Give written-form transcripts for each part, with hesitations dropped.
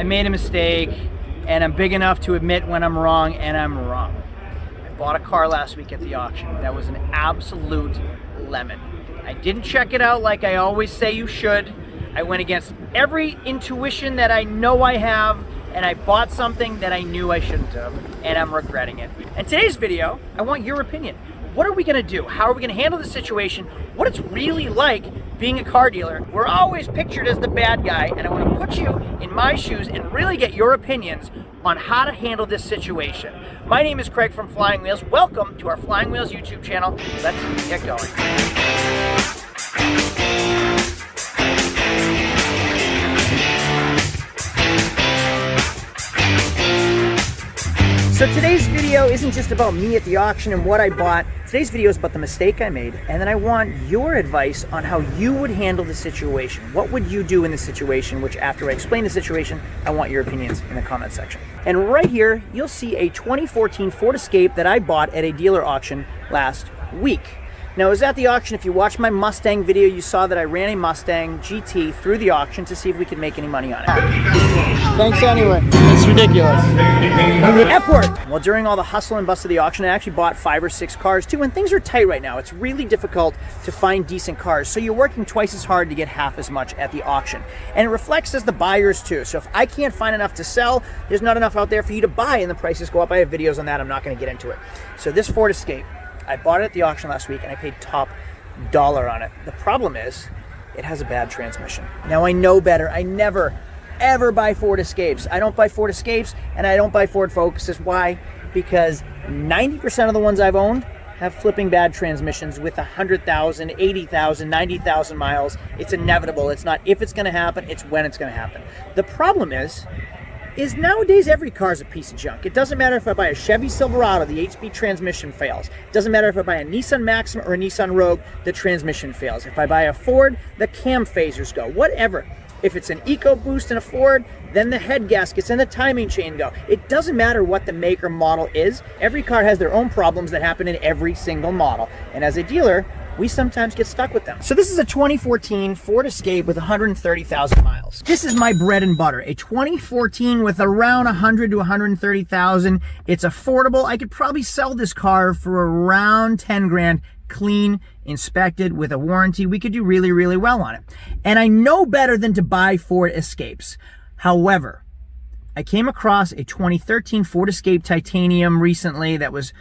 I made a mistake, and I'm big enough to admit when I'm wrong, and I'm wrong. I bought a car last week at the auction that was an absolute lemon. I didn't check it out like I always say you should. I went against every intuition that I know I have, and I bought something that I knew I shouldn't have, and I'm regretting it. In today's video, I want your opinion. What are we gonna do? How are we gonna handle the situation? What it's really like being a car dealer. We're always pictured as the bad guy, and I wanna put you in my shoes and really get your opinions on how to handle this situation. My name is Craig from Flying Wheels. Welcome to our Flying Wheels YouTube channel. Let's get going. So today's video isn't just about me at the auction and what I bought. Today's video is about the mistake I made, and then I want your advice on how you would handle the situation. What would you do in this situation? Which, after I explain the situation, I want your opinions in the comment section. And right here, you'll see a 2014 Ford Escape that I bought at a dealer auction last week. Now, I was at the auction. If you watched my Mustang video, you saw that I ran a Mustang GT through the auction to see if we could make any money on it. Thanks anyway. It's ridiculous. F-word! Well, during all the hustle and bustle of the auction, I actually bought 5 or 6 cars too, and things are tight right now. It's really difficult to find decent cars, so you're working twice as hard to get half as much at the auction. And it reflects as the buyers too. So if I can't find enough to sell, there's not enough out there for you to buy, and the prices go up. I have videos on that. I'm not going to get into it. So this Ford Escape, I bought it at the auction last week, and I paid top dollar on it. The problem is, it has a bad transmission. Now, I know better. I never, ever buy Ford Escapes. I don't buy Ford Escapes, and I don't buy Ford Focuses. Why? Because 90% of the ones I've owned have flipping bad transmissions with 100,000, 80,000, 90,000 miles. It's inevitable. It's not if it's going to happen, it's when it's going to happen. The problem is nowadays every car is a piece of junk. It doesn't matter if I buy a Chevy Silverado, the 8-speed transmission fails. It doesn't matter if I buy a Nissan Maxima or a Nissan Rogue, the transmission fails. If I buy a Ford, the cam phasers go. Whatever. If it's an EcoBoost in a Ford, then the head gaskets and the timing chain go. It doesn't matter what the make or model is. Every car has their own problems that happen in every single model. And as a dealer, we sometimes get stuck with them. So this is a 2014 Ford Escape with 130,000 miles. This is my bread and butter. A 2014 with around 100 to 130,000. It's affordable. I could probably sell this car for around 10 grand, clean, inspected, with a warranty. We could do really, really well on it. And I know better than to buy Ford Escapes. However, I came across a 2013 Ford Escape Titanium recently that was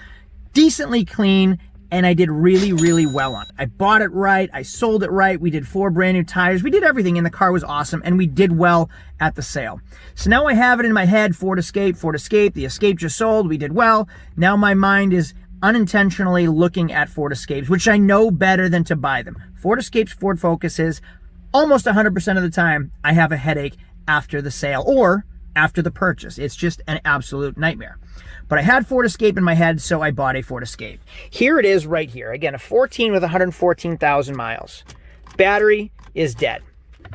decently clean, and I did really, really well on it. I bought it right, I sold it right, we did 4 brand new tires, we did everything, and the car was awesome, and we did well at the sale. So now I have it in my head, Ford Escape, the Escape just sold, we did well. Now my mind is unintentionally looking at Ford Escapes, which I know better than to buy them. Ford Escapes, Ford Focuses, almost 100% of the time, I have a headache after the sale or after the purchase. It's just an absolute nightmare. But I had Ford Escape in my head, so I bought a Ford Escape. Here it is right here. Again, a 14 with 114,000 miles. Battery is dead.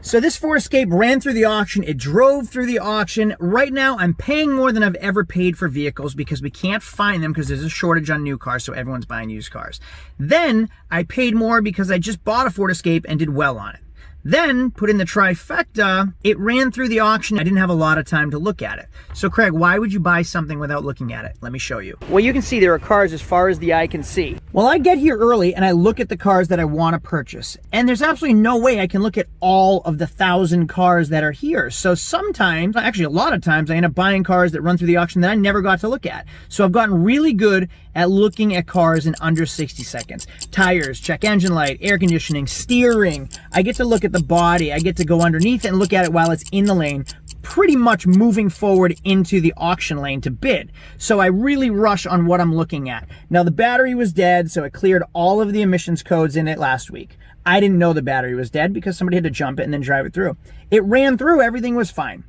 So this Ford Escape ran through the auction. It drove through the auction. Right now, I'm paying more than I've ever paid for vehicles because we can't find them because there's a shortage on new cars, so everyone's buying used cars. Then I paid more because I just bought a Ford Escape and did well on it. Then, put in the trifecta, it ran through the auction. I didn't have a lot of time to look at it. So Craig, why would you buy something without looking at it? Let me show you. Well, you can see there are cars as far as the eye can see. Well, I get here early and I look at the cars that I want to purchase. And there's absolutely no way I can look at all of the 1,000 cars that are here. So sometimes, actually a lot of times, I end up buying cars that run through the auction that I never got to look at. So I've gotten really good at looking at cars in under 60 seconds. Tires, check engine light, air conditioning, steering. I get to look at the body. I get to go underneath it and look at it while it's in the lane, pretty much moving forward into the auction lane to bid. So I really rush on what I'm looking at. Now the battery was dead, so it cleared all of the emissions codes in it last week. I didn't know the battery was dead because somebody had to jump it and then drive it through. It ran through, everything was fine.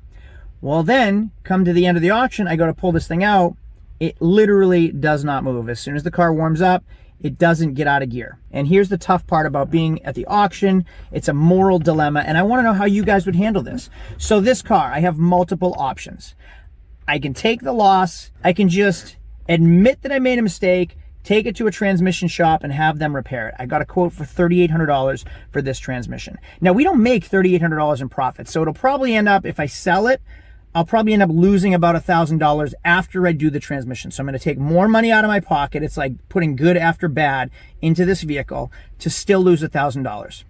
Well then, come to the end of the auction, I go to pull this thing out. It literally does not move. As soon as the car warms up, it doesn't get out of gear. And here's the tough part about being at the auction. It's a moral dilemma, and I want to know how you guys would handle this. So this car, I have multiple options. I can take the loss. I can just admit that I made a mistake, take it to a transmission shop, and have them repair it. I got a quote for $3,800 for this transmission. Now, we don't make $3,800 in profit, so it'll probably end up, if I sell it, I'll probably end up losing about $1,000 after I do the transmission. So I'm going to take more money out of my pocket. It's like putting good after bad into this vehicle to still lose $1,000.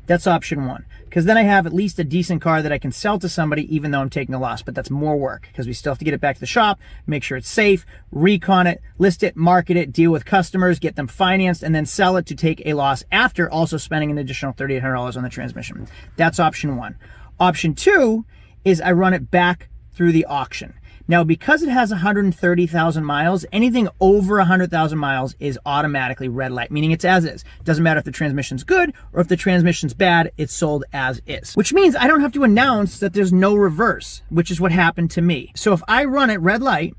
That's option one, because then I have at least a decent car that I can sell to somebody even though I'm taking a loss. But that's more work because we still have to get it back to the shop, make sure it's safe, recon it, list it, market it, deal with customers, get them financed, and then sell it to take a loss after also spending an additional $3,800 on the transmission. That's option one. Option two is I run it back through the auction. Now, because it has 130,000 miles, anything over 100,000 miles is automatically red light, meaning it's as is. Doesn't matter if the transmission's good or if the transmission's bad, it's sold as is. Which means I don't have to announce that there's no reverse, which is what happened to me. So if I run it red light,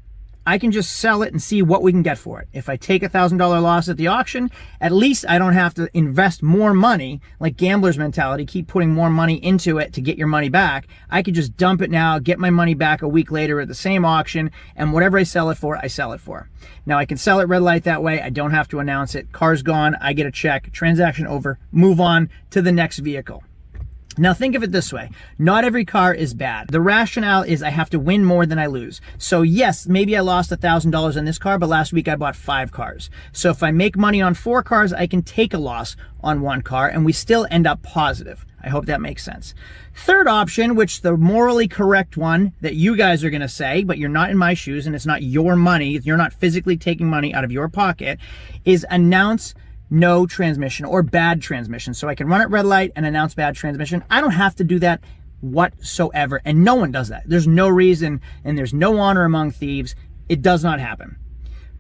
I can just sell it and see what we can get for it. If I take $1,000 loss at the auction, at least I don't have to invest more money, like gambler's mentality, keep putting more money into it to get your money back. I could just dump it now, get my money back a week later at the same auction, and whatever I sell it for, I sell it for. Now I can sell it red light that way. I don't have to announce it. Car's gone, I get a check, transaction over, move on to the next vehicle. Now think of it this way, not every car is bad. The rationale is I have to win more than I lose. So yes, maybe I lost $1,000 on this car, but last week I bought 5 cars. So if I make money on 4 cars, I can take a loss on 1 car and we still end up positive. I hope that makes sense. Third option, which the morally correct one that you guys are gonna say, but you're not in my shoes and it's not your money, you're not physically taking money out of your pocket, is announce no transmission or bad transmission. So I can run it red light and announce bad transmission. I don't have to do that whatsoever, and no one does that. There's no reason and there's no honor among thieves. It does not happen.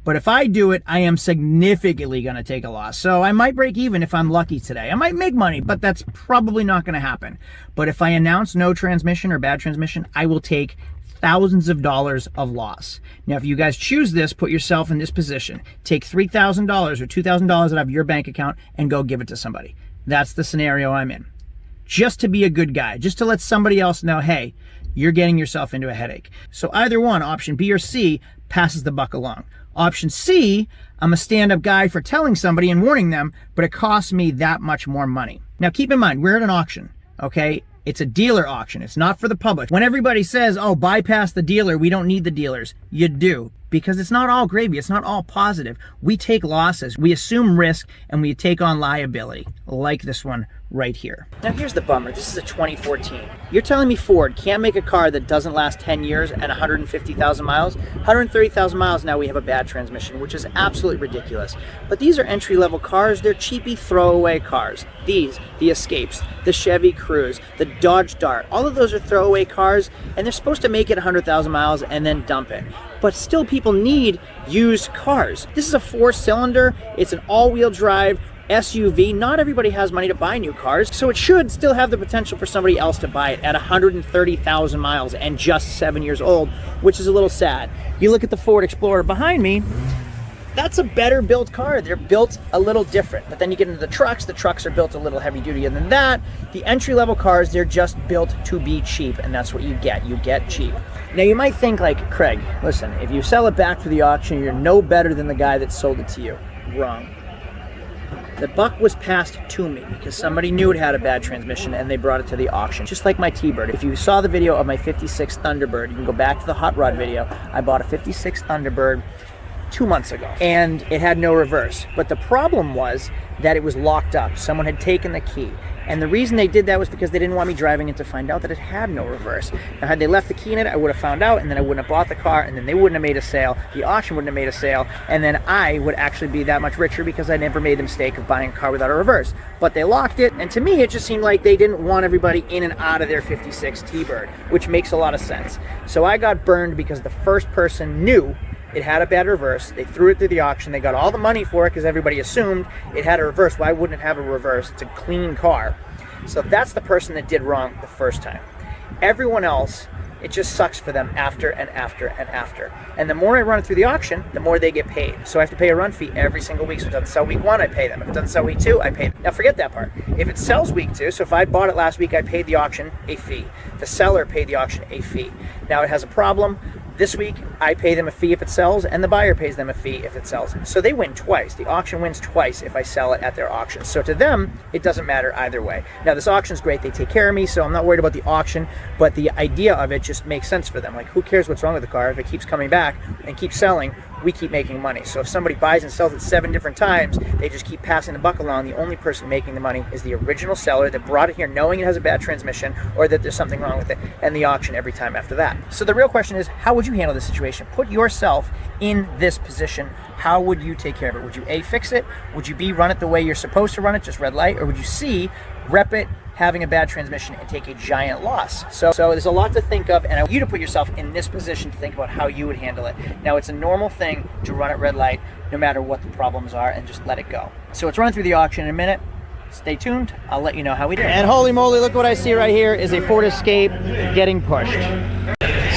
But if I do it, I am significantly going to take a loss. So I might break even if I'm lucky today. I might make money, but that's probably not going to happen. But if I announce no transmission or bad transmission, I will take thousands of dollars of loss. Now, if you guys choose this, put yourself in this position. Take $3,000 or $2,000 out of your bank account and go give it to somebody. That's the scenario I'm in. Just to be a good guy, just to let somebody else know, hey, you're getting yourself into a headache. So either one, option B or C, passes the buck along. Option C, I'm a stand-up guy for telling somebody and warning them, but it costs me that much more money. Now, keep in mind, we're at an auction, okay? It's a dealer auction. It's not for the public. When everybody says, oh, bypass the dealer, we don't need the dealers, you do. Because it's not all gravy. It's not all positive. We take losses. We assume risk and we take on liability, like this one right here. Now here's the bummer. This is a 2014. You're telling me Ford can't make a car that doesn't last 10 years and 150,000 miles? 130,000 miles now we have a bad transmission, which is absolutely ridiculous. But these are entry-level cars. They're cheapy throwaway cars. These, the Escapes, the Chevy Cruze, the Dodge Dart, all of those are throwaway cars, and they're supposed to make it 100,000 miles and then dump it. But still people need used cars. This is a 4-cylinder, it's an all-wheel drive SUV. Not everybody has money to buy new cars, so it should still have the potential for somebody else to buy it at 130,000 miles and just 7 years old, which is a little sad. You look at the Ford Explorer behind me, that's a better built car. They're built a little different. But then you get into the trucks are built a little heavy duty. And than that, the entry-level cars, they're just built to be cheap, and that's what you get cheap. Now you might think like, Craig, listen, if you sell it back to the auction, you're no better than the guy that sold it to you. Wrong. The buck was passed to me because somebody knew it had a bad transmission and they brought it to the auction. Just like my T-Bird. If you saw the video of my 56 Thunderbird, you can go back to the Hot Rod video. I bought a 56 Thunderbird 2 months ago and it had no reverse. But the problem was that it was locked up. Someone had taken the key. And the reason they did that was because they didn't want me driving it to find out that it had no reverse. Now, had they left the key in it, I would have found out, and then I wouldn't have bought the car, and then they wouldn't have made a sale, the auction wouldn't have made a sale, and then I would actually be that much richer because I never made the mistake of buying a car without a reverse. But they locked it, and to me, it just seemed like they didn't want everybody in and out of their 56 T-Bird, which makes a lot of sense. So I got burned because the first person knew it had a bad reverse. They threw it through the auction. They got all the money for it because everybody assumed it had a reverse. Why wouldn't it have a reverse? It's a clean car. So that's the person that did wrong the first time. Everyone else, it just sucks for them after and after and after. And the more I run it through the auction, the more they get paid. So I have to pay a run fee every single week. So if it doesn't sell week 1, I pay them. If it doesn't sell week 2, I pay them. Now forget that part. If it sells week 2, so if I bought it last week, I paid the auction a fee. The seller paid the auction a fee. Now it has a problem. This week, I pay them a fee if it sells, and the buyer pays them a fee if it sells. So they win twice. The auction wins twice if I sell it at their auction. So to them, it doesn't matter either way. Now, this auction is great. They take care of me, so I'm not worried about the auction, but the idea of it just makes sense for them. Like, who cares what's wrong with the car? If it keeps coming back and keeps selling, we keep making money. So if somebody buys and sells it 7 different times, they just keep passing the buck along. The only person making the money is the original seller that brought it here knowing it has a bad transmission or that there's something wrong with it, and the auction every time after that. So the real question is, how would you handle this situation? Put yourself in this position. How would you take care of it? Would you A, fix it? Would you B, run it the way you're supposed to run it, just red light? Or would you C, rep it, having a bad transmission, and take a giant loss? So there's a lot to think of, and I want you to put yourself in this position to think about how you would handle it. Now, it's a normal thing to run at red light no matter what the problems are and just let it go. So it's running through the auction in a minute. Stay tuned. I'll let you know how we do. And holy moly, look what I see right here is a Ford Escape getting pushed.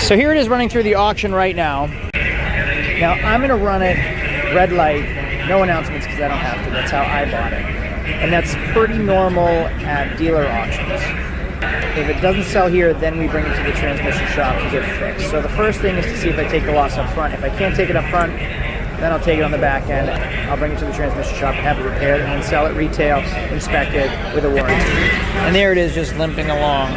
So here it is running through the auction right now. Now I'm going to run it red light, no announcements because I don't have to. That's how I bought it. And that's pretty normal at dealer auctions. If it doesn't sell here, then we bring it to the transmission shop to get fixed. So the first thing is to see if I take the loss up front. If I can't take it up front, then I'll take it on the back end. I'll bring it to the transmission shop and have it repaired, and then sell it retail, inspected with a warranty. And there it is, just limping along.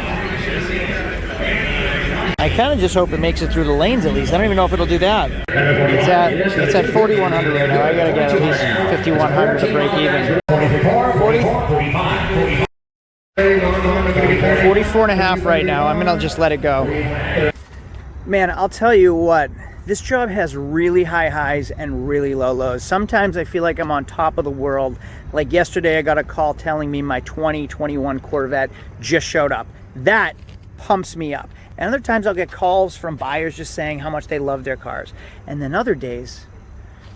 I kind of just hope it makes it through the lanes at least. I don't even know if it'll do that. It's at 4,100 right now. I gotta get at least 5,100 to break even. 44 and a half right now. I'm gonna just let it go. Man, I'll tell you what, this job has really high highs and really low lows. Sometimes I feel like I'm on top of the world. Like yesterday, I got a call telling me my 2021 Corvette just showed up. That pumps me up. And other times I'll get calls from buyers just saying how much they love their cars. And then other days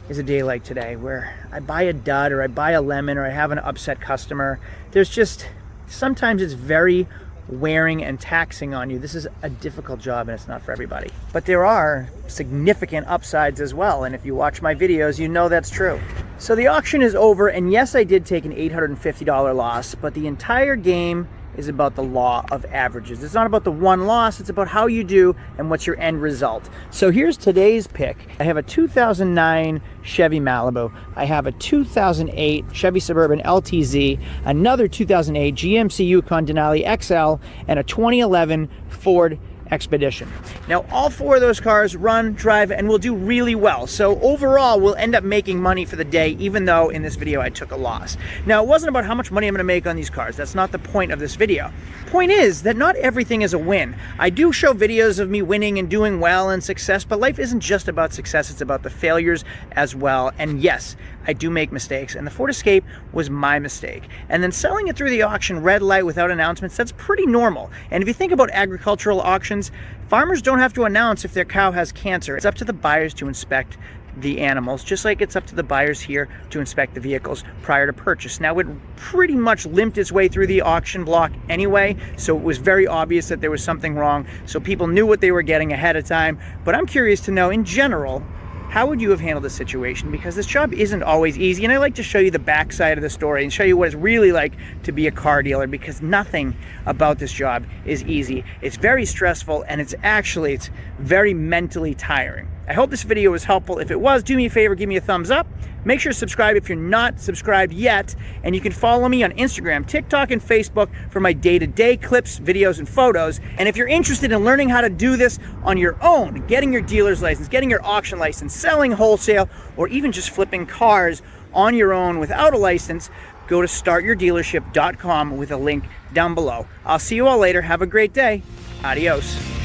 is a day like today where I buy a dud or I buy a lemon or I have an upset customer. There's just, sometimes it's very wearing and taxing on you. This is a difficult job and it's not for everybody. But there are significant upsides as well. And if you watch my videos, you know that's true. So the auction is over, and yes, I did take an $850 loss, but the entire game is about the law of averages. It's not about the one loss, it's about how you do and what's your end result. So here's today's pick. I have a 2009 Chevy Malibu. I have a 2008 Chevy Suburban LTZ, another 2008 GMC Yukon Denali XL, and a 2011 Ford Expedition. Now, all 4 of those cars run, drive, and will do really well. So overall, we'll end up making money for the day, even though in this video I took a loss. Now, it wasn't about how much money I'm going to make on these cars. That's not the point of this video. Point is that not everything is a win. I do show videos of me winning and doing well and success, but life isn't just about success. It's about the failures as well. And yes, I do make mistakes, and the Ford Escape was my mistake. And then selling it through the auction red light without announcements, that's pretty normal. And if you think about agricultural auctions, farmers don't have to announce if their cow has cancer. It's up to the buyers to inspect the animals, just like it's up to the buyers here to inspect the vehicles prior to purchase. Now, it pretty much limped its way through the auction block anyway, so it was very obvious that there was something wrong, so people knew what they were getting ahead of time. But I'm curious to know, in general, how would you have handled the situation? Because this job isn't always easy, and I like to show you the backside of the story and show you what it's really like to be a car dealer, because nothing about this job is easy. It's very stressful, and it's very mentally tiring. I hope this video was helpful. If it was, do me a favor, give me a thumbs up. Make sure to subscribe if you're not subscribed yet, and you can follow me on Instagram, TikTok, and Facebook for my day-to-day clips, videos, and photos. And if you're interested in learning how to do this on your own, getting your dealer's license, getting your auction license, selling wholesale, or even just flipping cars on your own without a license, go to startyourdealership.com with a link down below. I'll see you all later. Have a great day. Adios.